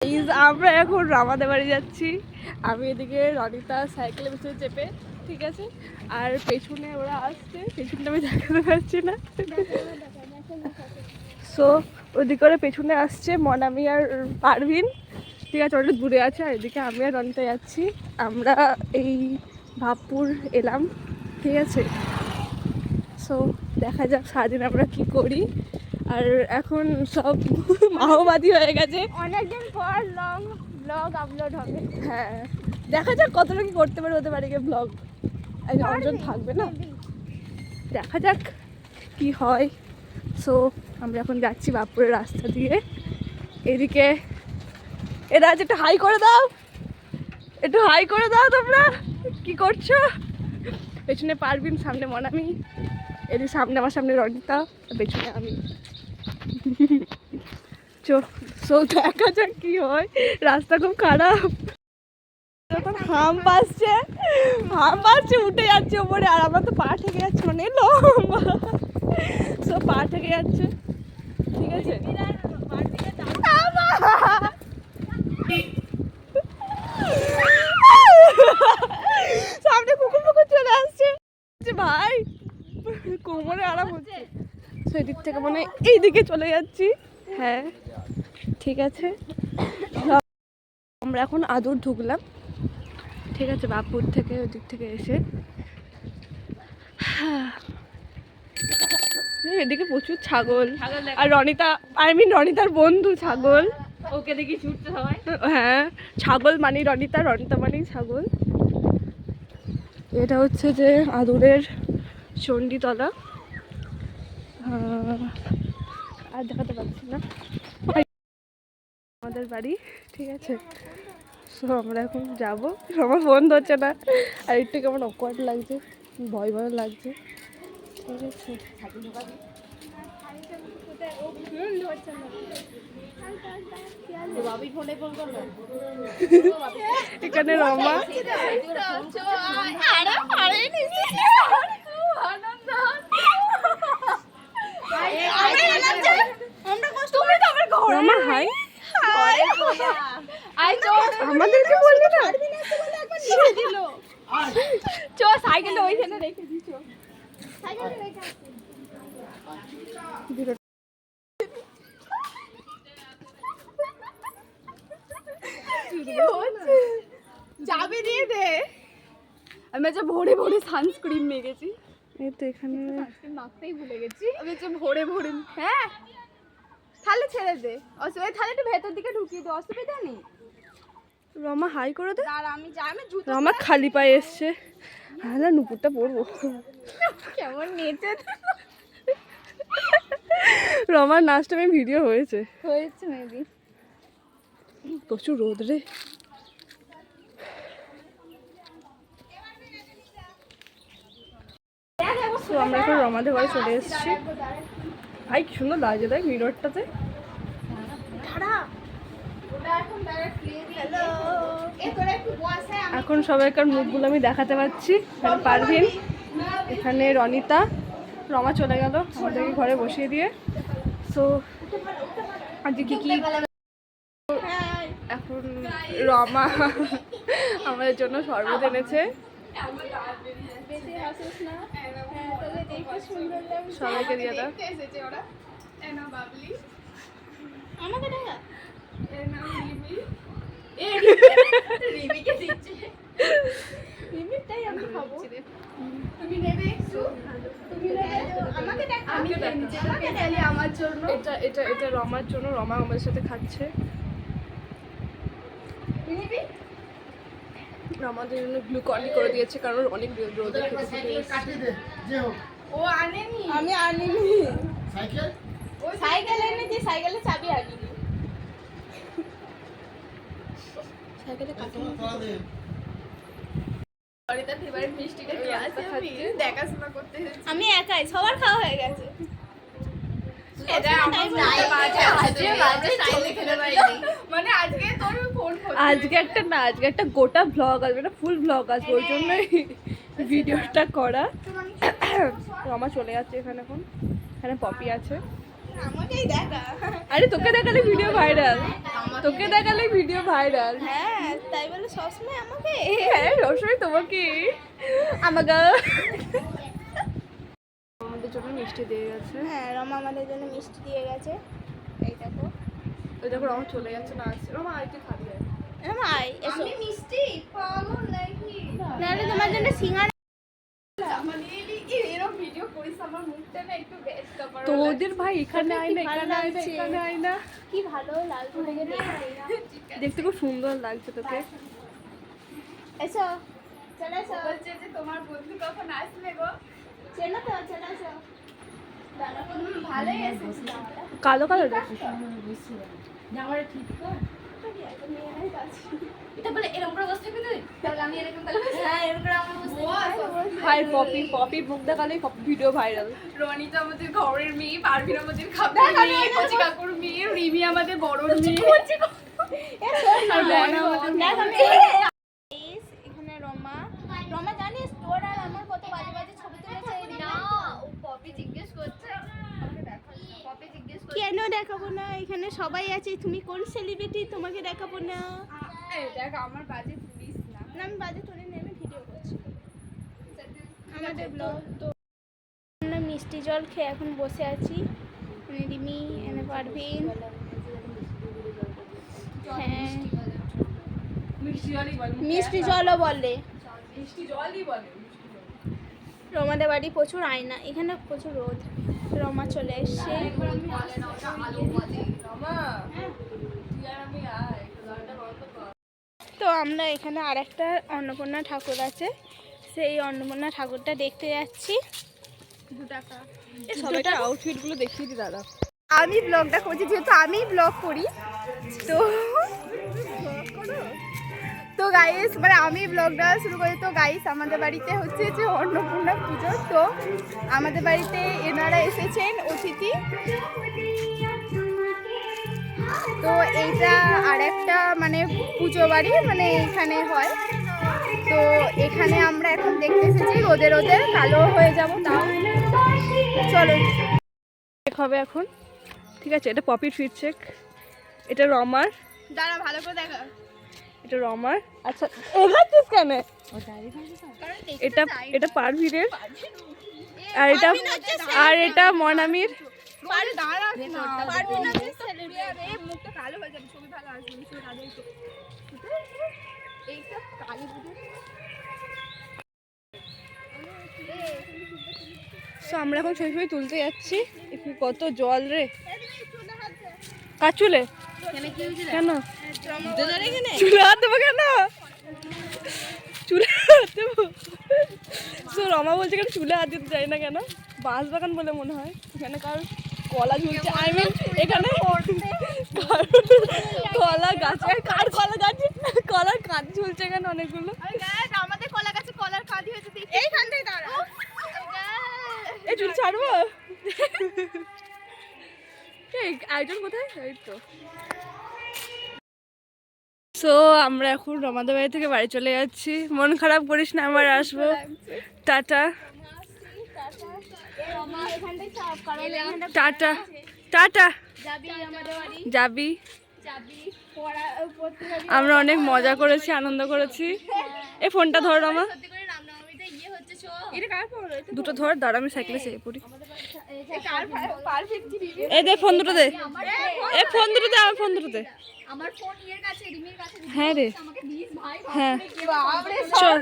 আমরা এখন রামাদের বাড়ি যাচ্ছি। আমি এদিকে রনিতা সাইকেলের ভিতরে চেপে, ঠিক আছে, আর পেছনে ওরা আসছে, পেছনটা আমি দেখাতে পারছি না। সো ওদিকে ওরা পেছনে আসছে, মনামি আর পারভিন, ঠিক আছে, ওটা দূরে আছে। আর এদিকে আমি আর রনিতা যাচ্ছি। আমরা এই ভাবপুর এলাম, ঠিক আছে। সো দেখা যাক সারাদিন আমরা কি করি। আর এখন সব মাওবাদী হয়ে গেছে, অনেকদিন পর লং ব্লগ আপলোড হবে। হ্যাঁ, দেখা যাক কতটা কি করতে পারে হতে পারে গিয়ে ব্লগ। অর্জন থাকবে না, দেখা যাক কি হয়। সো আমরা এখন যাচ্ছি বাপুরের রাস্তা দিয়ে। এদিকে এরা আজ একটু হাই করে দাও, একটু হাই করে দাও। তোমরা কি করছো? পেছনে পারবিন, সামনে মনামি, এদিকে সামনে আমার সামনে রনিতা, পেছনে আমি। সো দেখা যাক কি হয়। রাস্তা খুব খারাপ, যখন হাম পাচ্ছে উঠে যাচ্ছে ওপরে, আর আমরা তো পা থেকে যাচ্ছে, মানে লম্বা, সো পা থেকে যাচ্ছে, ঠিক আছে। সামনে কুকুর কুকুর চলে আসছে ভাই, কোমরে আরাম হচ্ছে। সেদিক থেকে মানে এইদিকে চলে যাচ্ছি। হ্যাঁ, ঠিক আছে। আমরা এখন আদর ঢুকলাম, ঠিক আছে, বাপুর থেকে ওদিক থেকে এসে। এদিকে প্রচুর ছাগল, আর রনিতার বন্ধু ছাগল, ওকে দেখি ছুটতে সবাই। হ্যাঁ, ছাগল মানে রনিতা মানেই ছাগল। এটা হচ্ছে যে আদুরের চণ্ডীতলা, আর দেখাতে পারছি না আমাদের বাড়ি, ঠিক আছে। সো আমরা এখন যাবো। আমার ফোন ধরছে না, আর একটু কেমন অকওয়ার্ড লাগছে, ভয় ভয় লাগছে, ঠিক আছে। এখানে রমা, রমা হাই, আমাদেরকে বললি না, চ সাইকেলটা ওইখানে রেখে দিছ, সাইকেলটা রেখে চাবি দিয়ে দে। আমি যে ভোরে ভোরে সানস্ক্রিন মেখেছি, এই তো এখানে সানস্ক্রিন মাখতেই ভুলে গেছি। আমি যে ভোরে ভোরে, হ্যাঁ তাহলে ছেড়ে দে, অসুবিধা তাহলে একটু ভেতর দিকে ঢুকিয়ে দে, অসুবিধা নেই। রমা হাই করে দে। আর আমি যাই, আমি জুতো রমা খালি পায়ে এসছে, হ্যাঁ না নুপুরটা পরবো, কেমন নেচে রমার নাচটা আমি ভিডিও হয়েছে মেবি। প্রচুর রোদ রে। তো আমরা এখন রমাদের বাড়ি চলে এসেছি। আই কি সুন্দর লাগছে, দেখ মিররটাতে। এখন সবাইকার মুখগুলো আমি দেখাতে পাচ্ছি। এখানে পারভিন, এখানে রনিতা, রমা চলে গেল আমাদেরকে ঘরে বসিয়ে দিয়ে। সো আজকে কি কি, এখন রমা আমাদের জন্য শরবত এনেছে, সবাইকে দিয়ে দাও। এটা রমার জন্য, রমা আমাদের সাথে খাচ্ছে। আমাদের জন্য গ্লুকন্ডি করে দিয়েছে, কারণ অনেক রোদে ও আনেনি, আমি আনিনি। সাইকেল এনেছি, সাইকেলের চাবি আনিনি। সাইকেলে আমি একাই, সবার খাওয়া হয়ে গেছে। আজকে একটা গোটা ব্লগ আসবে, একটা ফুল ব্লগ আসবে, ওই জন্যই ভিডিওটা করা। রমা চলে যাচ্ছে এখানে, এখন এখানে পপি আছে। আমাকেই দেখা। আরে তোকে দেখালে ভিডিও ভাইরাল, তোকে দেখালে ভিডিও ভাইরাল। হ্যাঁ তাই বলে সবসময় আমাকে। হ্যাঁ সবসময় তোমাকে। আমাকে আমাদের জন্য মিষ্টি দিয়ে গেছে। হ্যাঁ রমা আমাদের জন্য মিষ্টি দিয়ে গেছে। এই দেখো, ওই দেখো রমা চলে যাচ্ছে না আসছে। রমা আইতে খাবি? রমা আয় এসো। আমি মিষ্টি পাগল নাকি? নাহলে তোমার জন্য সিঙ্গারা। তোদের ভাই এখানে আয় না, এখানে আয় না, এখানে আয় না। কি ভালো লাগছে তোকে দেখতে খুব সুন্দর লাগছে তোকে। এসো, চলে এসো। বলছে যে তোমার বন্ধু কখন আসবে গো? চলো তো, চলে এসো। ভালোই এসেছি। কালো কালো দেখি। জামাটা ঠিক কর। এটা বলে এরকম করে বসে থাকবি তুই? তাহলে আমি এরকম তাহলে হ্যাঁ এরকম করে আমার বসে হাই পপি, পপি মুখ দেখালে ভিডিও ভাইরাল। রনিতা আমাদের ঘরের মেয়ে, পারভিন আমাদের খাবার মেয়ে, কচি কাকুর মেয়ে, রিমি আমাদের বড় মেয়ে। আর মনা আমাদের এখানে রমা। রমা জানিস তোর আর আমার কত বাজে বাজে ছবি তুলেছে এই দিনে? পপি জিজ্ঞেস করছে। পপি জিজ্ঞেস করছে। কেন দেখাবো না? এখানে সবাই আছে, তুমি কোন সেলিব্রিটি? তোমাকে দেখাবো না? এই দেখ আমার বাজে পুলিশ না। না আমি বাজে তুলে নিয়ে আমি ভিডিও করছি আমাদের ব্লগ। তো আমরা মিষ্টি জল খেয়ে এখন বসে আছি, মানে রিমি এনে পারভিন। হ্যাঁ মিষ্টি জলই বলে। মিষ্টি জলও বলে। মিষ্টি জলই বলে। রমাদের বাড়ি প্রচুর আয়না, এখানে প্রচুর রোদ। রমা চলে এসছে। রমা তুই আর আমি আয়, দরজাটা বন্ধ কর। তো আমরা এখানে আর একটা অন্নপূর্ণা ঠাকুর আছে, সেই অন্নপূর্ণা ঠাকুরটা দেখতে যাচ্ছি। 2 টাকা। সবাইকার আউটফিট গুলো দেখিয়ে দি দাদা। আমি ব্লগটা করছি যেহেতু আমি ব্লগ করি, তো তো গাইস মানে আমি ব্লগটা শুরু করি। তো গাইস আমাদের বাড়িতে হচ্ছে যে অন্নপূর্ণা পুজো, তো আমাদের বাড়িতে এনারা এসেছেন অতিথি। তো এইটা আর একটা মানে পুজো বাড়ি, মানে এখানে হয়। তো এখানে আমরা এখন দেখতে এসেছি, রোদে রোদে কালো হয়ে যাব তাও। চলো হবে এখন, ঠিক আছে। এটা পপির ফিট চেক, এটা রমার। দাঁড়া ভালো করে দেখা। এটা রমার। আচ্ছা এগাচ্ছিস কেন? এটা এটা পারভিনের, আর এটা আর এটা মনামির। মুখটা কালো হয়ে যাবে, ছবি ভালো আসবে। এইটা কালী পুজো। তো আমরা এখন ছবি তুলতে যাচ্ছি। একটু কত জল রে কার চুলে? কেন চুলে হাত দেবো? কেন চুলে হাত দেবো? তো রমা বলছে কেন চুলে হাত দিতে চাই না কেন? বাঁশ বাগান বলে মনে হয় এখানে কার কলা ঝুলছে। আই মিন এখানে কলা গাছে, কার কলা গাছে কলার কাঁধ ঝুলছে এখানে অনেকগুলো। আমাদের কলা গাছে কলার কাঁদি হয়েছে, এইখান থেকে দাঁড়া। এই চুল ছাড়বো? একজন কোথায়? এই তো। সো আমরা এখন রমাদের বাড়ি থেকে বাড়ি চলে যাচ্ছি। মন খারাপ করিস না, আবার আসবো। Tata tata tata. যাবি? আমরা অনেক মজা করেছি, আনন্দ করেছি। এই ফোনটা ধর রমা, দুটো ধর। দাঁড়া আমি সাইকেলে চেয়ে পড়ি। এই দে ফোন দুটো দে, এই ফোন দুটো দে, আমার ফোন দুটো দে। আমার ফোন এর কাছে, রিমির কাছে। হ্যাঁ রে, আমাকে প্লিজ ভাই। হ্যাঁ চল।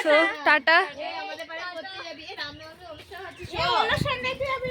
সো টাটা আমাদের বাড়ি করতে যাবি। এই রামনবমীর অনুষ্ঠান হচ্ছে।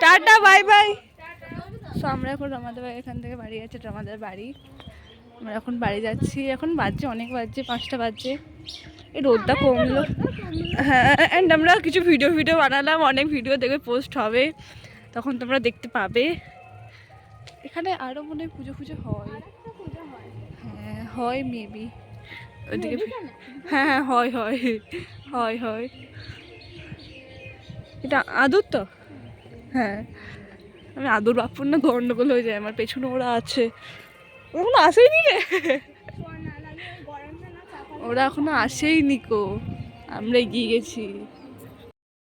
Tata bye bye. সো আমরা এখন রমাদের বাড়ি, এখান থেকে বাড়ি আছে রমাদের বাড়ি। আমরা এখন বাড়ি যাচ্ছি। এখন বাজছে অনেক, বাজছে 5টা বাজছে। এই রোদটা কমলো। হ্যাঁ অ্যান্ড আমরা কিছু ভিডিও বানালাম, অনেক ভিডিও দেখবে পোস্ট হবে, তখন তোমরা দেখতে পাবে। এখানে আরও মনে হয় পুজো হয়। হ্যাঁ হয় মেবি ওইদিকে। হ্যাঁ হ্যাঁ হয় হয় হয় হয়। এটা আদুর তো? হ্যাঁ আমি আদুর বাপুর না গন্ডগোল হয়ে যায় আমার, পেছনে ওরা আছে। ওরা আসেইনি রে, ওরা এখনো আসেইনি কো, আমরা এগিয়ে গেছি।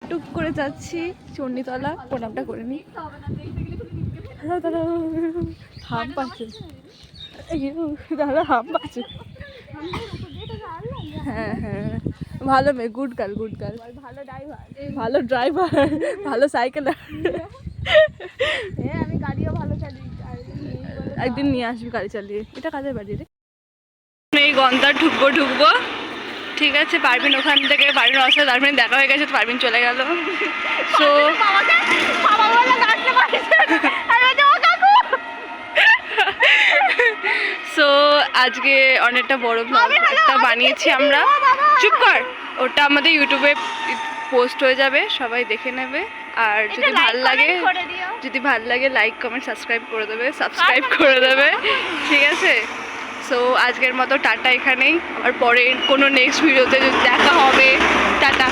টুক করে যাচ্ছি চণ্ডীতলা, প্রণামটা করে নি। দাদা হাম পাচ্ছে, দাদা হাম পাচ্ছে। হ্যাঁ হ্যাঁ, ভালো মেয়ে, গুড গার্ল গুড গার্ল, ভালো ড্রাইভার। ভালো ড্রাইভার, ভালো সাইকেলার। হ্যাঁ আমি গাড়িও ভালো চালাই। একদিন নিয়ে আসবি গাড়ি চালিয়ে। এটা কাজের বাড়ি রে। এই গন্তা ঢুকবো, ঠিক আছে। পারবিন ওখান থেকে, পারবিন রাস্তায় পারবিন দেখা হয়ে গেছে, পারবিন চলে গেল। সো সো আজকে অনেকটা বড় ব্লগ একটা বানিয়েছি আমরা। চুপ কর, ওটা আমাদের ইউটিউবে পোস্ট হয়ে যাবে, সবাই দেখে নেবে। আর যদি ভাল লাগে লাইক কমেন্ট সাবস্ক্রাইব করে দেবে, ঠিক আছে। সো আজকের মতো টাটা এখানেই, আর পরে কোনো নেক্সট ভিডিওতে দেখা হবে। টাটা।